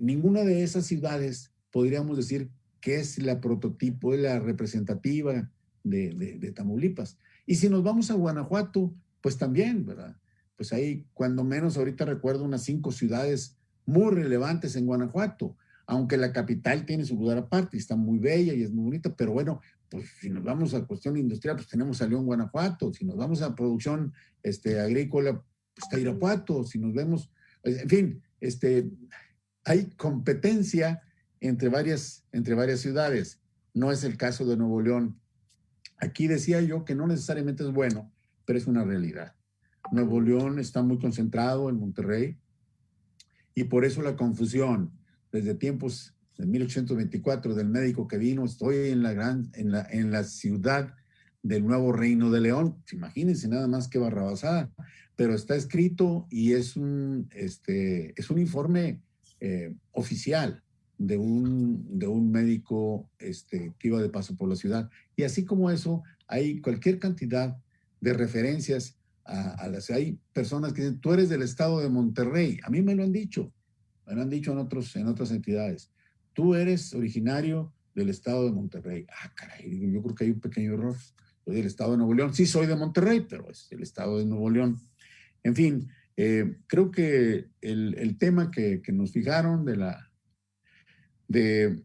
ninguna de esas ciudades podríamos decir que es la prototipo, es la representativa de Tamaulipas. Y si nos vamos a Guanajuato, pues también, ¿verdad? Pues ahí, cuando menos ahorita recuerdo unas 5 ciudades muy relevantes en Guanajuato, aunque la capital tiene su lugar aparte y está muy bella y es muy bonita, pero bueno, pues si nos vamos a cuestión industrial, pues tenemos a León, Guanajuato. Si nos vamos a producción agrícola, pues está Irapuato. Si nos vemos, en fin, hay competencia entre varias ciudades. No es el caso de Nuevo León. Aquí decía yo que no necesariamente es bueno, pero es una realidad. Nuevo León está muy concentrado en Monterrey y por eso la confusión desde tiempos de 1824 del médico que vino, estoy en la ciudad del nuevo Reino de León. Imagínense nada más que barrabasada, pero está escrito y es un informe oficial de un médico que iba de paso por la ciudad. Y así como eso, hay cualquier cantidad de referencias hay personas que dicen, tú eres del estado de Monterrey. A mí me lo han dicho en otras entidades. Tú eres originario del estado de Monterrey. Ah, caray, yo creo que hay un pequeño error. Soy del estado de Nuevo León. Sí, soy de Monterrey, pero es el estado de Nuevo León. En fin, creo que el tema que nos fijaron de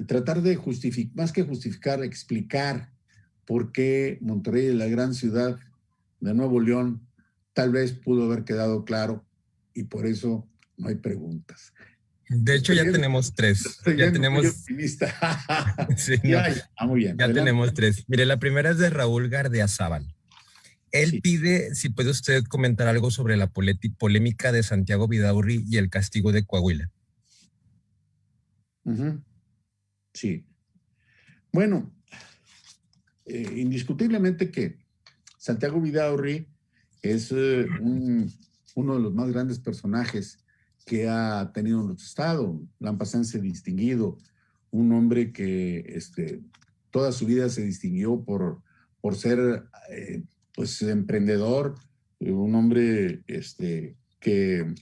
tratar de justificar, más que justificar, explicar por qué Monterrey es la gran ciudad de Nuevo León, tal vez pudo haber quedado claro y por eso no hay preguntas. De hecho, ya tenemos 3. Estoy Ya viendo muy tenemos. optimista. Sí, no. Muy bien. Ya Adelante. tenemos 3. Mire, la primera es de Raúl Gardeazabal. Él Sí. pide si puede usted comentar algo sobre la polémica de Santiago Vidaurri y el castigo de Coahuila. Sí. Bueno, indiscutiblemente que Santiago Vidaurri es uno de los más grandes personajes que ha tenido nuestro estado, lampacense distinguido, un hombre que toda su vida se distinguió por ser pues emprendedor, un hombre que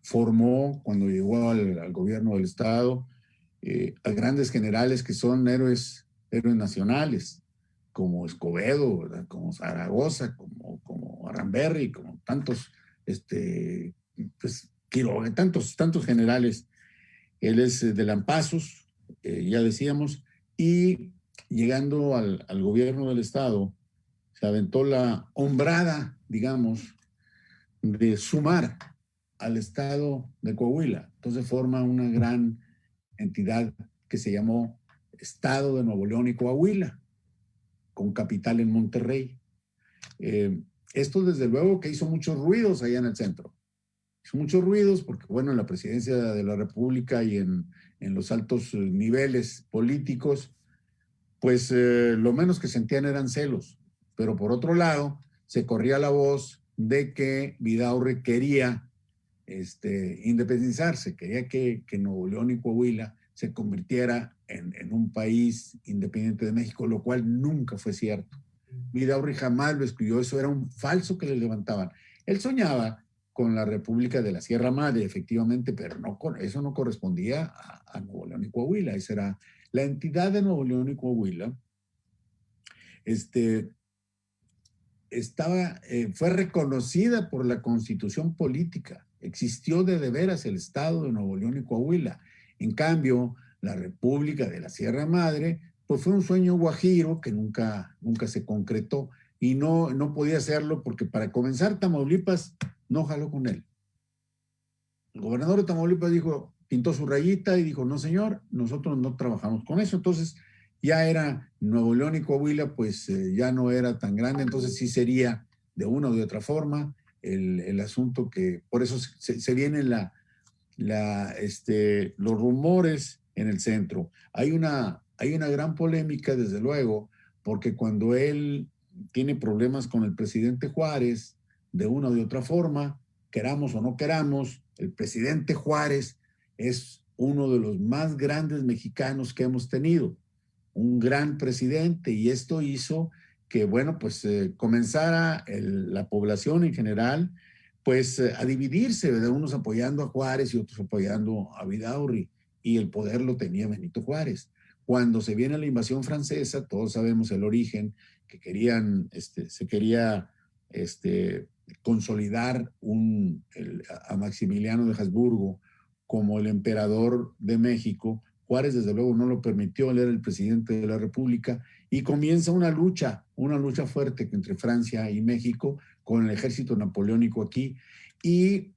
formó cuando llegó al gobierno del Estado a grandes generales que son héroes nacionales, como Escobedo, ¿verdad? Como Zaragoza, como Aramberri, como tantos, pues, Quiroga, tantos generales. Él es de Lampazos, ya decíamos, y llegando al gobierno del Estado, se aventó la hombrada, digamos, de sumar al Estado de Coahuila. Entonces forma una gran entidad que se llamó Estado de Nuevo León y Coahuila, con capital en Monterrey. Esto desde luego que hizo muchos ruidos allá en el centro. Hizo muchos ruidos porque, bueno, en la presidencia de la República y en los altos niveles políticos, pues lo menos que sentían eran celos. Pero por otro lado, se corría la voz de que Vidaurri quería independizarse, quería que Nuevo León y Coahuila se convirtiera en un país independiente de México, lo cual nunca fue cierto. Vidaurri jamás lo excluyó, eso era un falso que le levantaban. Él soñaba con la República de la Sierra Madre, efectivamente, pero eso no correspondía a Nuevo León y Coahuila, esa era la entidad de Nuevo León y Coahuila. Fue reconocida por la Constitución política. Existió de veras el Estado de Nuevo León y Coahuila. En cambio, la República de la Sierra Madre, pues fue un sueño guajiro que nunca se concretó y no podía hacerlo porque para comenzar Tamaulipas no jaló con él. El gobernador de Tamaulipas pintó su rayita y dijo, no señor, nosotros no trabajamos con eso. Entonces ya era Nuevo León y Coahuila, pues ya no era tan grande, entonces sí sería de una u de otra forma el asunto que, por eso se vienen los rumores en el centro. Hay una gran polémica, desde luego, porque cuando él tiene problemas con el presidente Juárez, de una u de otra forma, queramos o no queramos, el presidente Juárez es uno de los más grandes mexicanos que hemos tenido, un gran presidente, y esto hizo que, bueno, pues comenzara la población en general, pues a dividirse, de unos apoyando a Juárez y otros apoyando a Vidaurri, y el poder lo tenía Benito Juárez. Cuando se viene la invasión francesa, todos sabemos el origen, que se quería consolidar a Maximiliano de Habsburgo como el emperador de México. Juárez desde luego no lo permitió, él era el presidente de la República, y comienza una lucha fuerte entre Francia y México con el ejército napoleónico aquí, y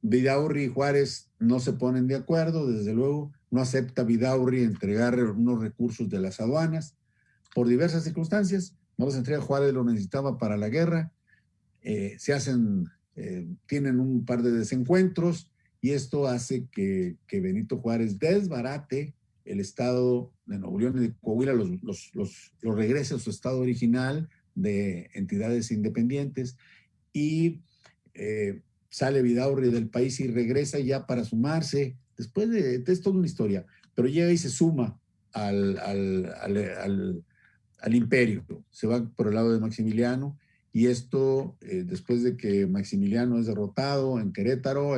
Vidaurri y Juárez no se ponen de acuerdo, desde luego no acepta Vidaurri entregar unos recursos de las aduanas por diversas circunstancias, no los entrega. Juárez, lo necesitaba para la guerra, tienen un par de desencuentros, y esto hace que Benito Juárez desbarate el estado de Nuevo León y de Coahuila, los regrese a su estado original de entidades independientes, y sale Vidaurri del país y regresa ya para sumarse, después es toda una historia, pero llega y se suma al imperio, se va por el lado de Maximiliano, y esto después de que Maximiliano es derrotado en Querétaro,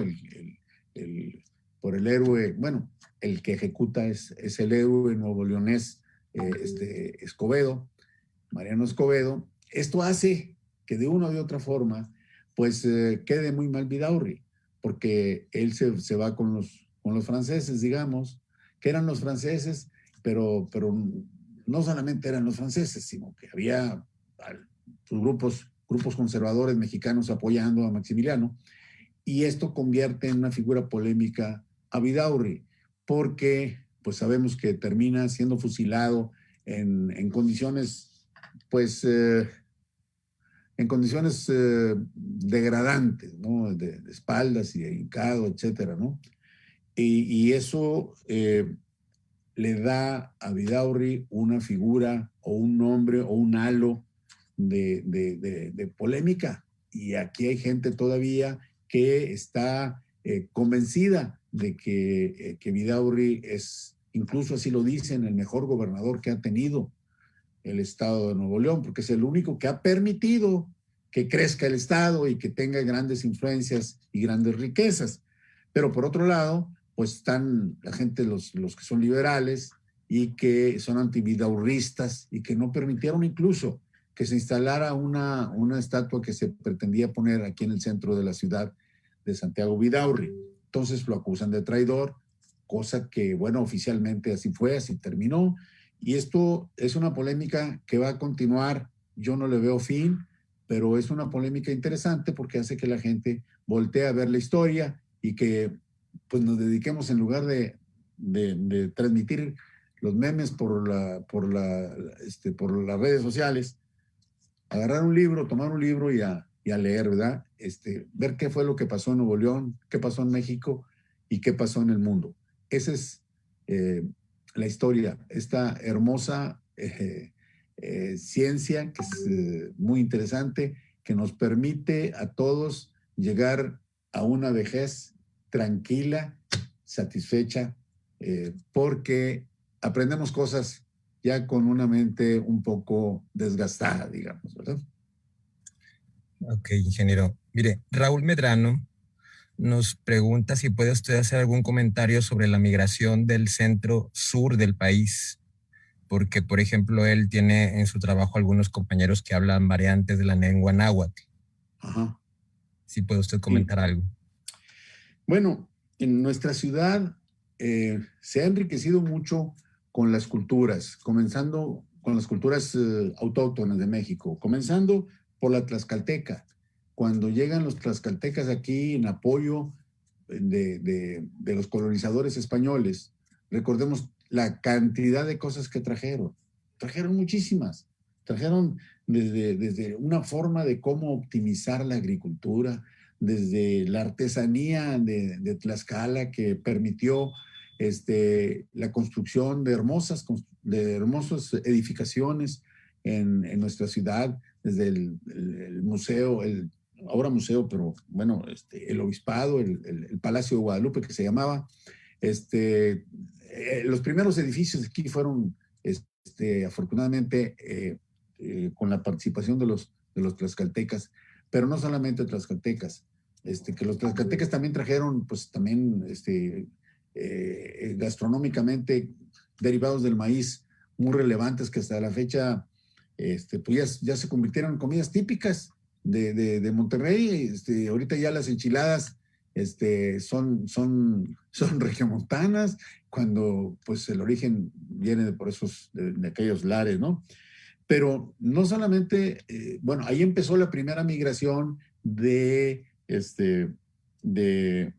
por el héroe, bueno, el que ejecuta es el héroe nuevoleonés Escobedo, Mariano Escobedo. Esto hace que de una u otra forma pues quede muy mal Vidaurri, porque él se va con los franceses, digamos, que eran los franceses, pero no solamente eran los franceses, sino que había grupos conservadores mexicanos apoyando a Maximiliano, y esto convierte en una figura polémica a Vidaurri, porque pues sabemos que termina siendo fusilado en condiciones, pues, degradantes, ¿no? De espaldas y de hincado, etcétera, ¿no? Y eso le da a Vidaurri una figura o un nombre o un halo de polémica. Y aquí hay gente todavía que está convencida de que Vidaurri es, incluso así lo dicen, el mejor gobernador que ha tenido el Estado de Nuevo León, porque es el único que ha permitido que crezca el Estado y que tenga grandes influencias y grandes riquezas. Pero por otro lado, pues están la gente, los que son liberales y que son antividaurristas y que no permitieron incluso que se instalara una estatua que se pretendía poner aquí en el centro de la ciudad de Santiago Vidaurri. Entonces lo acusan de traidor, cosa que, bueno, oficialmente así fue, así terminó. Y esto es una polémica que va a continuar. Yo no le veo fin, pero es una polémica interesante porque hace que la gente voltee a ver la historia y que pues nos dediquemos, en lugar de transmitir los memes por las redes sociales, agarrar un libro, tomar un libro y a leer, ¿verdad? Ver qué fue lo que pasó en Nuevo León, qué pasó en México y qué pasó en el mundo. Esa es la historia, esta hermosa ciencia que es muy interesante, que nos permite a todos llegar a una vejez tranquila, satisfecha, porque aprendemos cosas ya con una mente un poco desgastada, digamos, ¿verdad? Ok, ingeniero. Mire, Raúl Medrano nos pregunta si puede usted hacer algún comentario sobre la migración del centro sur del país, porque, por ejemplo, él tiene en su trabajo algunos compañeros que hablan variantes de la lengua náhuatl. Ajá. Si puede usted Sí. comentar algo. Bueno, en nuestra ciudad se ha enriquecido mucho con las culturas, comenzando con las culturas autóctonas de México, comenzando por la tlaxcalteca. Cuando llegan los tlaxcaltecas aquí en apoyo de los colonizadores españoles, recordemos la cantidad de cosas que trajeron. Trajeron muchísimas. Trajeron desde una forma de cómo optimizar la agricultura, desde la artesanía de Tlaxcala que permitió la construcción de hermosas edificaciones en nuestra ciudad, desde el museo, ahora museo, pero bueno, el obispado, el Palacio de Guadalupe que se llamaba. Los primeros edificios aquí fueron afortunadamente con la participación de los tlaxcaltecas, pero no solamente tlaxcaltecas, que los tlaxcaltecas también trajeron, pues también gastronómicamente derivados del maíz muy relevantes que hasta la fecha pues ya se convirtieron en comidas típicas de Monterrey. Ahorita ya las enchiladas son regiomontanas, cuando pues el origen viene de aquellos lares, ¿no? Pero no solamente, bueno, ahí empezó la primera migración de, de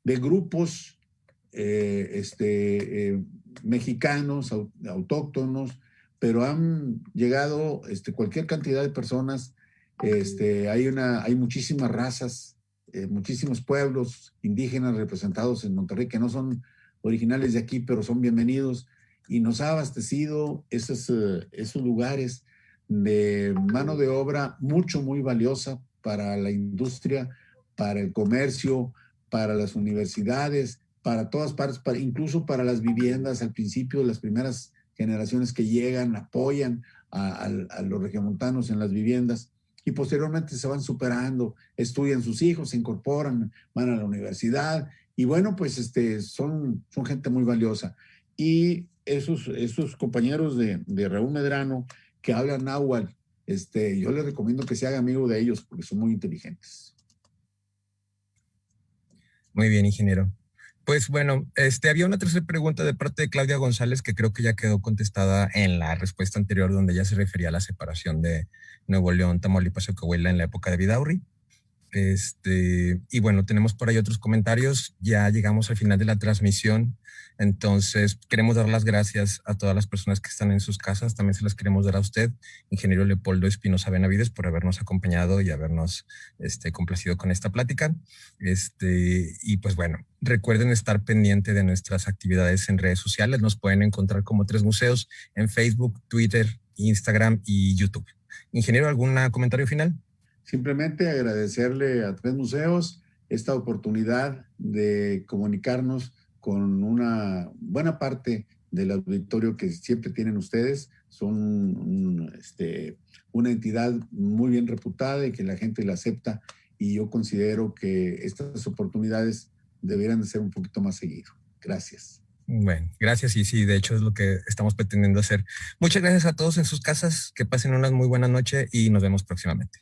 grupos mexicanos, autóctonos, pero han llegado cualquier cantidad de personas. Hay muchísimas razas, muchísimos pueblos indígenas representados en Monterrey que no son originales de aquí, pero son bienvenidos, y nos ha abastecido esos lugares de mano de obra muy valiosa para la industria, para el comercio, para las universidades, para todas partes, incluso para las viviendas. Al principio, las primeras generaciones que llegan apoyan a los regiomontanos en las viviendas, y posteriormente se van superando, estudian sus hijos, se incorporan, van a la universidad, y bueno, pues son gente muy valiosa. Y esos compañeros de Raúl Medrano que hablan náhuatl, yo les recomiendo que se haga amigo de ellos porque son muy inteligentes. Muy bien, ingeniero. Pues bueno, había una tercera pregunta de parte de Claudia González que creo que ya quedó contestada en la respuesta anterior, donde ya se refería a la separación de Nuevo León, Tamaulipas y Coahuila en la época de Vidaurri. Y bueno, tenemos por ahí otros comentarios. Ya llegamos al final de la transmisión. Entonces, queremos dar las gracias a todas las personas que están en sus casas. También se las queremos dar a usted, ingeniero Leopoldo Espinosa Benavides, por habernos acompañado y habernos complacido con esta plática. Y pues bueno, recuerden estar pendiente de nuestras actividades en redes sociales. Nos pueden encontrar como Tres Museos en Facebook, Twitter, Instagram y YouTube. Ingeniero, ¿algún comentario final? Simplemente agradecerle a Tres Museos esta oportunidad de comunicarnos con una buena parte del auditorio que siempre tienen ustedes. Son una entidad muy bien reputada y que la gente la acepta, y yo considero que estas oportunidades deberían de ser un poquito más seguido. Gracias. Bueno, gracias, y sí, de hecho es lo que estamos pretendiendo hacer. Muchas gracias a todos en sus casas, que pasen una muy buena noche y nos vemos próximamente.